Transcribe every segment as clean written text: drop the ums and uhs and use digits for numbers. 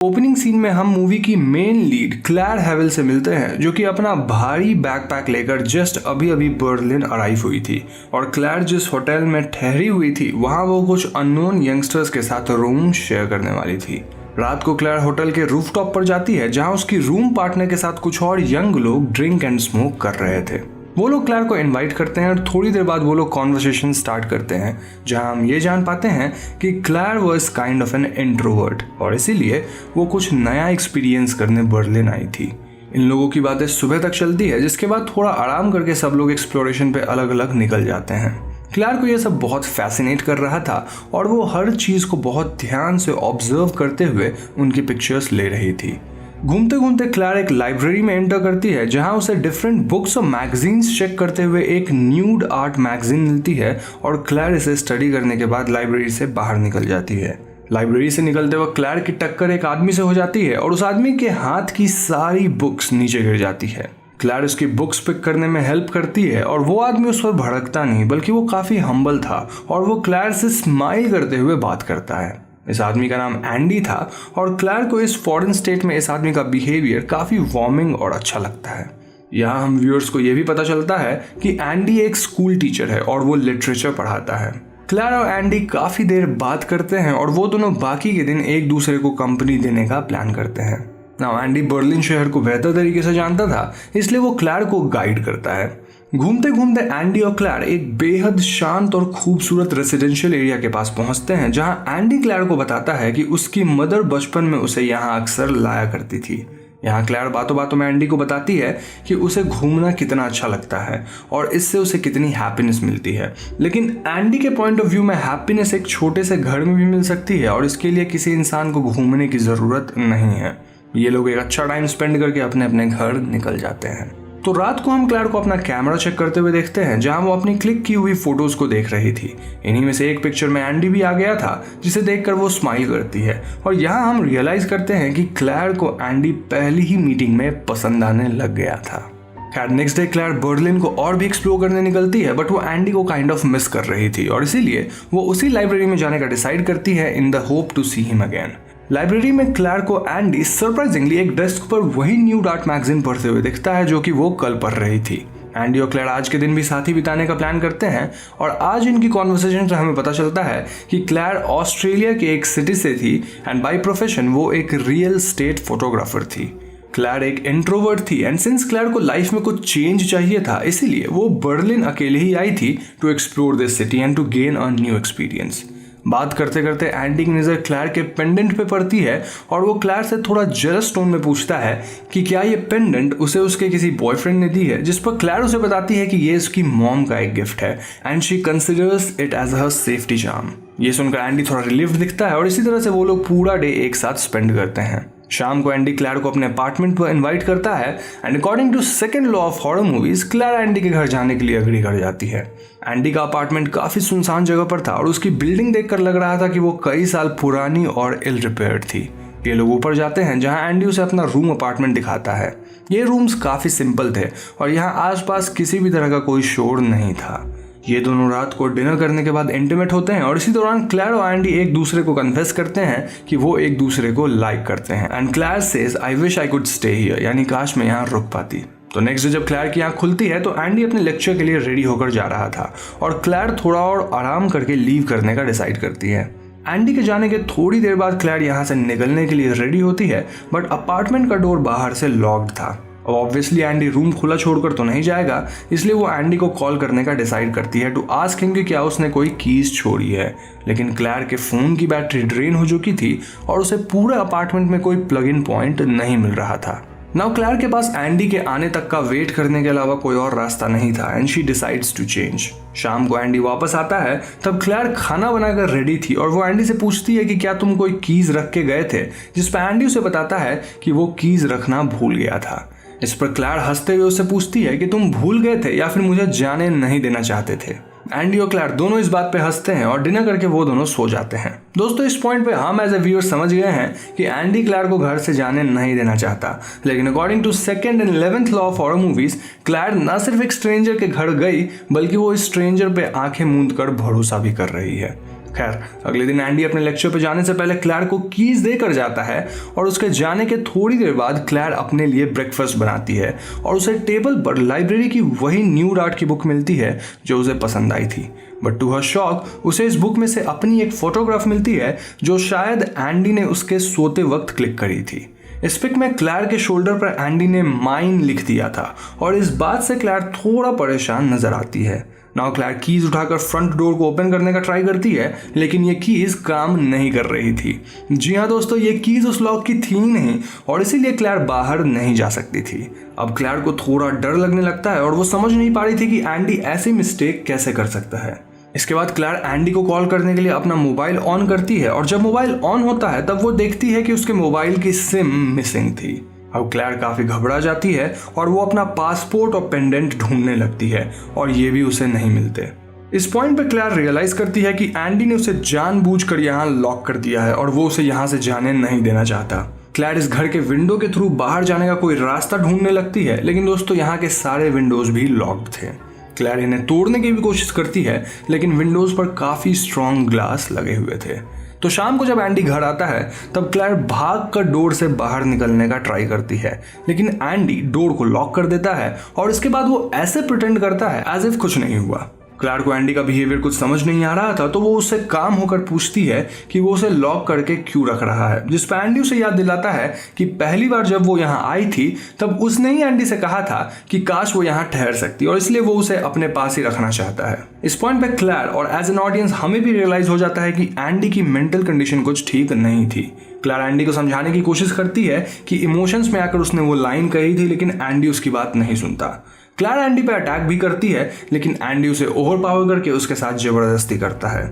Opening scene में हम movie की मेन लीड क्लैर हेवल से मिलते हैं, जो कि अपना भारी बैकपैक लेकर जस्ट अभी अभी बर्लिन अराइव हुई थी। और क्लैर जिस होटल में ठहरी हुई थी वहां वो कुछ अननोन यंगस्टर्स के साथ रूम शेयर करने वाली थी। रात को क्लैर होटल के रूफटॉप पर जाती है, जहां उसकी रूम पार्टनर के साथ कुछ और यंग लोग ड्रिंक एंड स्मोक कर रहे थे। वो लोग क्लैर को इनवाइट करते हैं और थोड़ी देर बाद वो लोग कॉन्वर्सेशन स्टार्ट करते हैं, जहां हम ये जान पाते हैं कि Claire was kind of an introvert और इसीलिए वो कुछ नया एक्सपीरियंस करने बर्लिन आई थी। इन लोगों की बातें सुबह तक चलती है, जिसके बाद थोड़ा आराम करके सब लोग एक्सप्लोरेशन पे अलग अलग निकल जाते हैं। क्लैर को यह सब बहुत फैसिनेट कर रहा था और वो हर चीज को बहुत ध्यान से ऑब्जर्व करते हुए उनकी पिक्चर्स ले रही थी। घूमते घूमते क्लैर एक लाइब्रेरी में एंटर करती है, जहां उसे डिफरेंट बुक्स और मैगजीन्स चेक करते हुए एक न्यूड आर्ट मैगजीन मिलती है और क्लैर इसे स्टडी करने के बाद लाइब्रेरी से बाहर निकल जाती है। लाइब्रेरी से निकलते वक्त क्लैर की टक्कर एक आदमी से हो जाती है और उस आदमी के हाथ की सारी बुक्स नीचे गिर जाती है। क्लैर उसकी बुक्स पिक करने में हेल्प करती है और वो आदमी उस पर भड़कता नहीं, बल्कि वो काफी हम्बल था और वो क्लैर से स्माइल करते हुए बात करता है। इस आदमी का नाम एंडी था और क्लैर को इस फॉरेन स्टेट में इस आदमी का बिहेवियर काफी वार्मिंग और अच्छा लगता है। यहाँ हम व्यूअर्स को यह भी पता चलता है कि एंडी एक स्कूल टीचर है और वो लिटरेचर पढ़ाता है। क्लैर और एंडी काफी देर बात करते हैं और वो दोनों बाकी के दिन एक दूसरे को कंपनी देने का प्लान करते हैं। नाउ एंडी बर्लिन शहर को बेहतर तरीके से जानता था, इसलिए वो क्लैर को गाइड करता है। घूमते घूमते एंडी और क्लैर एक बेहद शांत और खूबसूरत रेसिडेंशियल एरिया के पास पहुंचते हैं, जहां एंडी क्लैर को बताता है कि उसकी मदर बचपन में उसे यहां अक्सर लाया करती थी। यहाँ क्लैर बातों बातों में एंडी को बताती है कि उसे घूमना कितना अच्छा लगता है और इससे उसे कितनी हैप्पीनेस मिलती है। लेकिन एंडी के पॉइंट ऑफ व्यू में हैप्पीनेस एक छोटे से घर में भी मिल सकती है और इसके लिए किसी इंसान को घूमने की जरूरत नहीं है। ये लोग एक अच्छा टाइम स्पेंड करके अपने अपने घर निकल जाते हैं। तो रात को हम क्लैर को अपना कैमरा चेक करते हुए देखते हैं, जहां वो अपनी क्लिक की हुई फोटोज को देख रही थी। इन्हीं में से एक पिक्चर में एंडी भी आ गया था, जिसे देखकर वो स्माइल करती है और यहाँ हम रियलाइज करते हैं कि क्लैर को एंडी पहली ही मीटिंग में पसंद आने लग गया था। खैर नेक्स्ट डे क्लैर बर्लिन को और भी एक्सप्लोर करने निकलती है, बट वो एंडी को काइंड ऑफ मिस कर रही थी और इसीलिए वो उसी लाइब्रेरी में जाने का डिसाइड करती है in the hope to see him again. Library में क्लैर को एंडी सरप्राइजिंगली एक डेस्क पर वही न्यूड आर्ट मैगजीन पढ़ते हुए दिखता है, जो कि वो कल पढ़ रही थी। एंडी और क्लैर आज के दिन भी साथ ही बिताने का प्लान करते हैं और आज इनकी कॉन्वर्सेशन से हमें पता चलता है कि क्लैर ऑस्ट्रेलिया के एक सिटी से थी एंड बाय प्रोफेशन वो एक रियल स्टेट फोटोग्राफर थी। क्लैर एक इंट्रोवर्ट थी एंड सिंस क्लैर को लाइफ में कुछ चेंज चाहिए था, इसीलिए वो बर्लिन अकेले ही आई थी to explore this city and to gain a new experience. बात करते करते एंडी की नजर क्लैर के पेंडेंट पे पड़ती है और वो क्लैर से थोड़ा जेलस टोन में पूछता है कि क्या ये पेंडेंट उसे उसके किसी बॉयफ्रेंड ने दी है, जिस पर क्लैर उसे बताती है कि ये उसकी मॉम का एक गिफ्ट है and she considers it as her safety charm. ये सुनकर एंडी थोड़ा रिलीव्ड दिखता है और इसी तरह से वो लोग पूरा डे एक साथ स्पेंड करते हैं। शाम को एंडी क्लैर को अपने अपार्टमेंट पर इनवाइट करता है and according to second law of horror movies Claire Andy के घर जाने के लिए अग्री कर जाती है। एंडी का अपार्टमेंट काफी सुनसान जगह पर था और उसकी बिल्डिंग देखकर लग रहा था कि वो कई साल पुरानी और इल रिपेयर्ड थी। ये लोग ऊपर जाते हैं, जहां एंडी उसे अपना रूम अपार्टमेंट दिखाता है। ये रूम्स काफी सिंपल थे और यहाँ आसपास किसी भी तरह का कोई शोर नहीं था। ये दोनों रात को डिनर करने के बाद इंटीमेट होते हैं और इसी दौरान क्लैर और एंडी एक दूसरे को कन्फेस करते हैं कि वो एक दूसरे को लाइक करते हैं and Claire says I wish I could stay here, यानी काश मैं यहाँ रुक पाती। तो नेक्स्ट डे जब क्लैर की आंख खुलती है तो एंडी अपने लेक्चर के लिए रेडी होकर जा रहा था और क्लैर थोड़ा और आराम करके लीव करने का डिसाइड करती है। एंडी के जाने के थोड़ी देर बाद क्लैर यहाँ से निकलने के लिए रेडी होती है, बट अपार्टमेंट का डोर बाहर से लॉक्ड था। अब ऑब्वियसली एंडी रूम खुला छोड़कर तो नहीं जाएगा, इसलिए वो एंडी को कॉल करने का डिसाइड करती है टू आस्क हिम कि क्या उसने कोई कीज छोड़ी है। लेकिन क्लैर के फोन की बैटरी ड्रेन हो चुकी थी और उसे पूरे अपार्टमेंट में कोई प्लग इन पॉइंट नहीं मिल रहा था। नाउ क्लैर के पास एंडी के आने तक का वेट करने के अलावा कोई और रास्ता नहीं था and she decides to change. शाम को एंडी वापस आता है, तब क्लैर खाना बनाकर रेडी थी और वो एंडी से पूछती है कि क्या तुम कोई कीज रख के गए थे, जिस पर एंडी उसे बताता है कि वो कीज रखना भूल गया था। इस पर क्लैर हंसते हुए उससे पूछती है कि तुम भूल गए थे या फिर मुझे जाने नहीं देना चाहते थे। एंडी और क्लैर दोनों इस बात पे हंसते हैं और डिनर करके वो दोनों सो जाते हैं। दोस्तों इस पॉइंट पे हम एज ए व्यूअर समझ गए हैं कि एंडी क्लैर को घर से जाने नहीं देना चाहता, लेकिन according to second and 11th law of horror movies Claire न सिर्फ एक स्ट्रेंजर के घर गई, बल्कि वो इस स्ट्रेंजर पे आंखें मूंद कर भरोसा भी कर रही है। खैर, अगले दिन एंडी अपने लेक्चर पे जाने से पहले क्लैर को कीज देकर जाता है और उसके जाने के थोड़ी देर बाद क्लैर अपने लिए ब्रेकफास्ट बनाती है और उसे टेबल पर लाइब्रेरी की वही न्यू आर्ट की बुक मिलती है जो उसे पसंद आई थी। बट टू हर शॉक उसे इस बुक में से अपनी एक फोटोग्राफ मिलती है जो शायद एंडी ने उसके सोते वक्त क्लिक करी थी। इस पिक में क्लैर के शोल्डर पर एंडी ने माइन लिख दिया था और इस बात से क्लैर थोड़ा परेशान नजर आती है। नाउ क्लैर कीज उठाकर फ्रंट डोर को ओपन करने का ट्राई करती है, लेकिन ये कीज काम नहीं कर रही थी। जी हाँ दोस्तों, ये कीज उस लॉक की थी नहीं और इसीलिए क्लैर बाहर नहीं जा सकती थी। अब क्लैर को थोड़ा डर लगने लगता है और वो समझ नहीं पा रही थी कि एंडी ऐसी मिस्टेक कैसे कर सकता है। इसके बाद क्लैर एंडी को कॉल करने के लिए अपना मोबाइल ऑन करती है और जब मोबाइल ऑन होता है तब वो देखती है कि उसके मोबाइल की सिम मिसिंग थी। अब क्लैर काफी घबरा जाती है और वो अपना पासपोर्ट और पेंडेंट ढूंढने लगती है और ये भी उसे नहीं मिलते। इस पॉइंट पे क्लैर रियलाइज करती है कि एंडी ने उसे जानबूझकर यहाँ लॉक कर दिया है और वो उसे यहाँ से जाने नहीं देना चाहता। क्लैर इस घर के विंडो के थ्रू बाहर जाने का कोई रास्ता ढूंढने लगती है, लेकिन दोस्तों यहाँ के सारे विंडोज भी लॉक्ड थे। क्लैर इन्हें तोड़ने की भी कोशिश करती है, लेकिन विंडोज पर काफी स्ट्रॉन्ग ग्लास लगे हुए थे। तो शाम को जब एंडी घर आता है तब क्लैर भाग कर डोर से बाहर निकलने का ट्राई करती है, लेकिन एंडी डोर को लॉक कर देता है और इसके बाद वो ऐसे प्रिटेंड करता है एज इफ कुछ नहीं हुआ। क्लैर को एंडी का बिहेवियर कुछ समझ नहीं आ रहा था, तो वो उससे काम होकर पूछती है कि वो उसे लॉक करके क्यों रख रहा है, जिस पर एंडी उसे याद दिलाता है कि पहली बार जब वो यहाँ आई थी तब उसने ही एंडी से कहा था कि काश वो यहाँ ठहर सकती और इसलिए वो उसे अपने पास ही रखना चाहता है। इस पॉइंट पे क्लैर और एज एन ऑडियंस हमें भी रियलाइज हो जाता है कि एंडी की मेंटल कंडीशन कुछ ठीक नहीं थी। क्लैर एंडी को समझाने की कोशिश करती है कि इमोशंस में आकर उसने वो लाइन कही थी, लेकिन एंडी उसकी बात नहीं सुनता। क्लैर एंडी पे अटैक भी करती है, लेकिन एंडी उसे ओवरपावर करके उसके साथ जबरदस्ती करता है।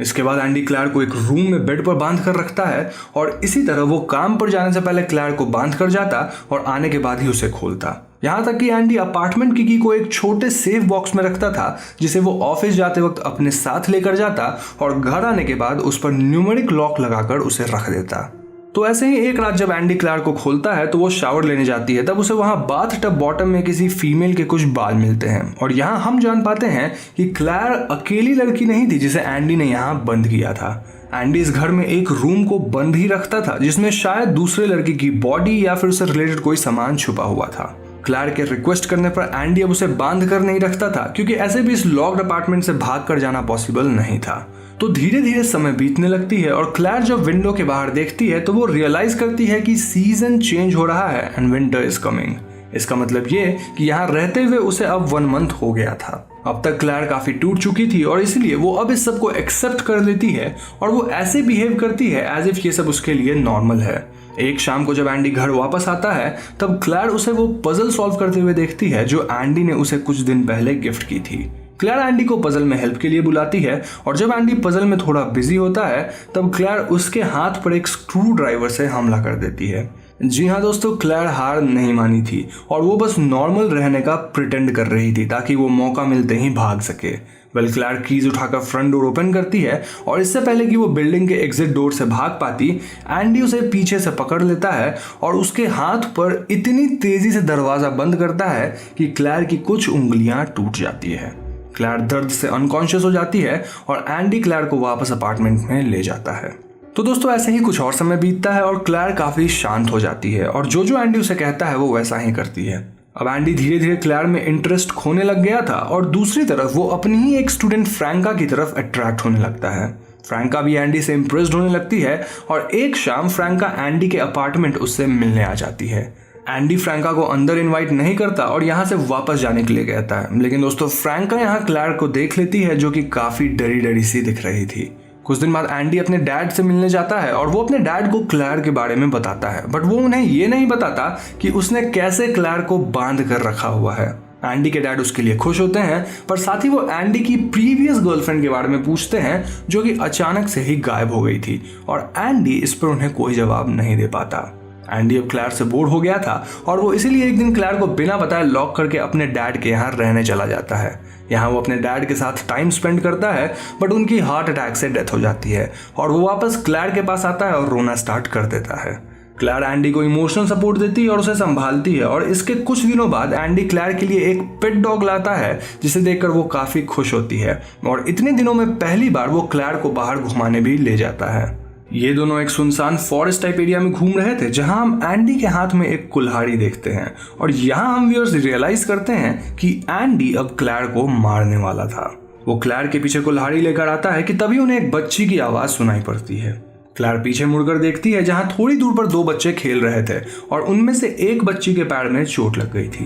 इसके बाद एंडी क्लैर को एक रूम में बेड पर बांध कर रखता है और इसी तरह वो काम पर जाने से पहले क्लैर को बांध कर जाता और आने के बाद ही उसे खोलता। यहाँ तक कि एंडी अपार्टमेंट की को एक छोटे सेफ बॉक्स में रखता था जिसे वो ऑफिस जाते वक्त अपने साथ लेकर जाता और घर आने के बाद उस पर न्यूमेरिक लॉक लगाकर उसे रख देता। तो ऐसे ही एक रात जब एंडी क्लैर को खोलता है तो वो शावर लेने जाती है, तब उसे वहां बाथ टब बॉटम में किसी फीमेल के कुछ बाल मिलते हैं और यहाँ हम जान पाते हैं कि क्लैर अकेली लड़की नहीं थी जिसे एंडी ने यहाँ बंद किया था। एंडी इस घर में एक रूम को बंद ही रखता था जिसमें शायद दूसरे लड़की की बॉडी या फिर उससे रिलेटेड कोई सामान छुपा हुआ था। क्लैर के रिक्वेस्ट करने पर एंडी अब उसे बांध कर नहीं रखता था, क्योंकि ऐसे भी इस लॉक्ड अपार्टमेंट से भाग कर जाना पॉसिबल नहीं था। तो धीरे धीरे समय बीतने लगती है और क्लैर जब विंडो के बाहर देखती है तो वो रियलाइज करती है कि सीजन चेंज हो रहा है एंड विंटर इज कमिंग। इसका मतलब ये कि यहाँ रहते हुए उसे अब 1 मंथ हो गया था। अब तक क्लैर काफी टूट चुकी थी और इसलिए वो अब इस सब को एक्सेप्ट कर लेती है और वो ऐसे बिहेव करती है एज इफ ये सब उसके लिए नॉर्मल है। एक शाम को जब एंडी घर वापस आता है तब क्लैर उसे वो पजल सॉल्व करते हुए देखती है जो एंडी ने उसे कुछ दिन पहले गिफ्ट की थी। क्लैर एंडी को पजल में हेल्प के लिए बुलाती है और जब एंडी पजल में थोड़ा बिजी होता है तब क्लैर उसके हाथ पर एक स्क्रू ड्राइवर से हमला कर देती है। जी हाँ दोस्तों, क्लैर हार नहीं मानी थी और वो बस नॉर्मल रहने का प्रिटेंड कर रही थी ताकि वो मौका मिलते ही भाग सके। वेल, क्लैर कीज उठाकर फ्रंट डोर ओपन करती है और इससे पहले कि वो बिल्डिंग के एग्जिट डोर से भाग पाती, एंडी उसे पीछे से पकड़ लेता है और उसके हाथ पर इतनी तेजी से दरवाजा बंद करता है कि क्लैर की कुछ उंगलियां टूट जाती है। क्लैर दर्द से अनकॉन्शियस हो जाती है और एंडी क्लैर को वापस अपार्टमेंट में ले जाता है। तो दोस्तों ऐसे ही कुछ और समय बीतता है और क्लैर काफी शांत हो जाती है और जो जो एंडी उसे कहता है वो वैसा ही करती है। अब एंडी धीरे धीरे क्लैर में इंटरेस्ट खोने लग गया था और दूसरी तरफ वो अपनी ही एक स्टूडेंट फ्रैंका की तरफ अट्रैक्ट होने लगता है। फ्रैंका भी एंडी से इम्प्रेस्ड होने लगती है और एक शाम फ्रैंका एंडी के अपार्टमेंट उससे मिलने आ जाती है। एंडी फ्रैंका को अंदर इनवाइट नहीं करता और यहाँ से वापस जाने के लिए कहता है, लेकिन दोस्तों फ्रैंका यहाँ क्लैर को देख लेती है जो कि काफी डरी डरी सी दिख रही थी। कुछ दिन बाद एंडी अपने डैड से मिलने जाता है और वो अपने डैड को क्लैर के बारे में बताता है, बट वो उन्हें ये नहीं बताता कि उसने कैसे क्लैर को बांध कर रखा हुआ है। एंडी के डैड उसके लिए खुश होते हैं, पर साथ ही वो एंडी की प्रीवियस गर्लफ्रेंड के बारे में पूछते हैं जो कि अचानक से ही गायब हो गई थी और एंडी इस पर उन्हें कोई जवाब नहीं दे पाता। एंडी अब क्लैर से बोर हो गया था और वो इसीलिए एक दिन क्लैर को बिना बताए लॉक करके अपने डैड के यहाँ रहने चला जाता है। यहाँ वो अपने डैड के साथ टाइम स्पेंड करता है, बट उनकी हार्ट अटैक से डेथ हो जाती है और वो वापस क्लैर के पास आता है और रोना स्टार्ट कर देता है। क्लैर एंडी को इमोशनल सपोर्ट देती है और उसे संभालती है, और इसके कुछ दिनों बाद एंडी क्लैर के लिए एक पेट डॉग लाता है जिसे देखकर वो काफी खुश होती है, और इतने दिनों में पहली बार वो क्लैर को बाहर घुमाने भी ले जाता है। ये दोनों एक सुनसान फॉरेस्ट टाइप एरिया में घूम रहे थे जहां हम एंडी के हाथ में एक कुल्हाड़ी देखते हैं, और यहाँ हम व्यूअर्स रियलाइज करते हैं कि एंडी अब क्लैर को मारने वाला था। वो क्लैर के पीछे कुल्हाड़ी लेकर आता है कि तभी उन्हें एक बच्ची की आवाज सुनाई पड़ती है। क्लैर पीछे मुड़कर देखती है जहां थोड़ी दूर पर 2 बच्चे खेल रहे थे और उनमें से एक बच्ची के पैर में चोट लग गई थी।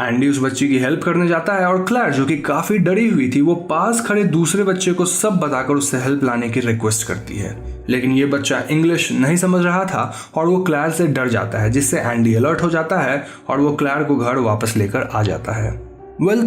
एंडी उस बच्ची की हेल्प करने जाता है और क्लैर जो कि काफी डरी हुई थी वो पास खड़े दूसरे बच्चे को सब बताकर उससे हेल्प लाने की रिक्वेस्ट करती है, लेकिन ये बच्चा इंग्लिश नहीं समझ रहा था और वो क्लैर से डर जाता है, जिससे एंडी अलर्ट हो जाता है और वो क्लैर को घर वापस लेकर आ जाता है।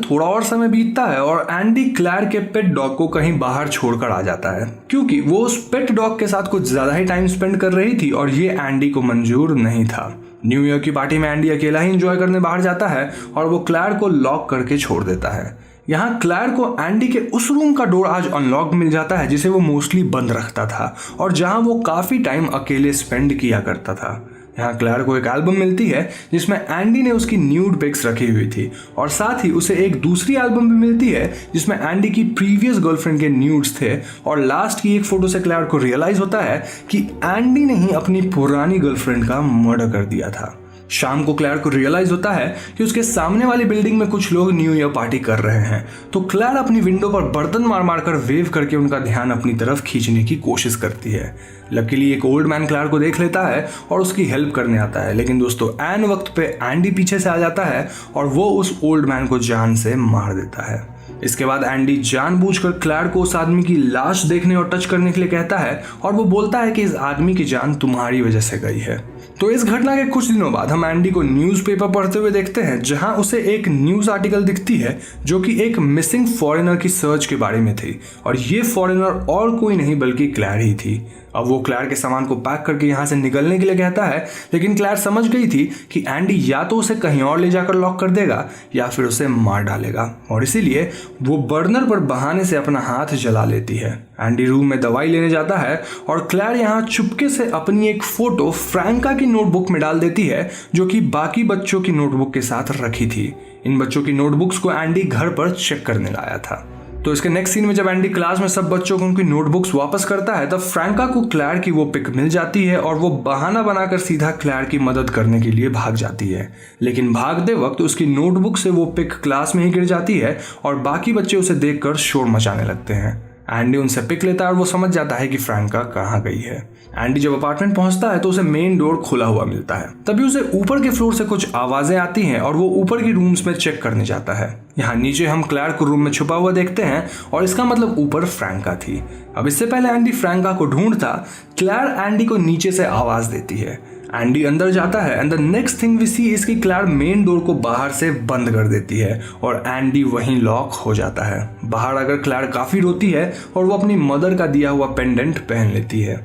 थोड़ा और समय बीतता है और एंडी क्लैर के पेट डॉग को कहीं बाहर छोड़कर आ जाता है, क्योंकि वो उस पेट डॉग के साथ कुछ ज्यादा ही टाइम स्पेंड कर रही थी और ये एंडी को मंजूर नहीं था। न्यू ईयर की पार्टी में एंडी अकेला ही एंजॉय करने बाहर जाता है और वो क्लैर को लॉक करके छोड़ देता है। यहाँ क्लैर को एंडी के उस रूम का डोर आज अनलॉक मिल जाता है जिसे वो मोस्टली बंद रखता था और जहां वो काफी टाइम अकेले स्पेंड किया करता था। यहाँ क्लैर को एक एल्बम मिलती है जिसमें एंडी ने उसकी न्यूड पिक्स रखी हुई थी, और साथ ही उसे एक दूसरी एल्बम भी मिलती है जिसमें एंडी की प्रीवियस गर्लफ्रेंड के न्यूड्स थे, और लास्ट की एक फोटो से क्लैर को रियलाइज होता है कि एंडी ने ही अपनी पुरानी गर्लफ्रेंड का मर्डर कर दिया था। शाम को क्लैर को रियलाइज होता है कि उसके सामने वाली बिल्डिंग में कुछ लोग न्यू ईयर पार्टी कर रहे हैं, तो क्लैर अपनी विंडो पर बर्तन मार मार कर वेव करके उनका ध्यान अपनी तरफ खींचने की कोशिश करती है। लकीली एक ओल्ड मैन क्लैर को देख लेता है और उसकी हेल्प करने आता है, लेकिन दोस्तों ऐन वक्त पे एंडी पीछे से आ जाता है और वो उस ओल्ड मैन को जान से मार देता है। इसके बाद एंडी जानबूझकर क्लैर को उस आदमी की लाश देखने और टच करने के लिए कहता है और वो बोलता है कि इस आदमी की जान तुम्हारी वजह से गई है। तो इस घटना के कुछ दिनों बाद हम एंडी को न्यूज़पेपर पढ़ते हुए देखते हैं जहां उसे एक न्यूज़ आर्टिकल दिखती है जो कि एक मिसिंग फॉरेनर की सर्च के बारे में थी, और ये फॉरेनर और कोई नहीं बल्कि क्लैर ही थी। अब वो क्लैर के सामान को पैक करके यहाँ से निकलने के लिए कहता है, लेकिन क्लैर समझ गई थी कि एंडी या तो उसे कहीं और ले जाकर लॉक कर देगा या फिर उसे मार डालेगा, और इसीलिए वो बर्नर पर बहाने से अपना हाथ जला लेती है। एंडी रूम में दवाई लेने जाता है और क्लैर यहाँ चुपके से अपनी एक फोटो फ्रैंका की नोटबुक में डाल देती है जो कि बाकी बच्चों की नोटबुक के साथ रखी थी। इन बच्चों की नोटबुक्स को एंडी घर पर चेक करने लाया था। तो इसके नेक्स्ट सीन में जब एंडी क्लास में सब बच्चों को उनकी नोटबुक्स वापस करता है तब फ्रैंका को क्लैर की वो पिक मिल जाती है और वो बहाना बनाकर सीधा क्लैर की मदद करने के लिए भाग जाती है, लेकिन भागते वक्त उसकी नोटबुक से वो पिक क्लास में ही गिर जाती है और बाकी बच्चे उसे देखकर शोर मचाने लगते हैं। एंडी उनसे पिक लेता है और वो समझ जाता है कि फ्रैंका कहाँ गई है। एंडी जब अपार्टमेंट पहुंचता है तो उसे मेन डोर खुला हुआ मिलता है, तभी उसे ऊपर के फ्लोर से कुछ आवाजें आती हैं और वो ऊपर की रूम्स में चेक करने जाता है। यहाँ नीचे हम क्लैर को रूम में छुपा हुआ देखते हैं और इसका मतलब ऊपर फ्रैंका थी। अब इससे पहले एंडी फ्रैंका को ढूंढता, क्लैर एंडी को नीचे से आवाज देती है। एंडी अंदर जाता है and the next thing we see is कि क्लैर मेन डोर को बाहर से बंद कर देती है और एंडी वहीं लॉक हो जाता है। बाहर आकर क्लैर काफी रोती है और वो अपनी मदर का दिया हुआ पेंडेंट पहन लेती है।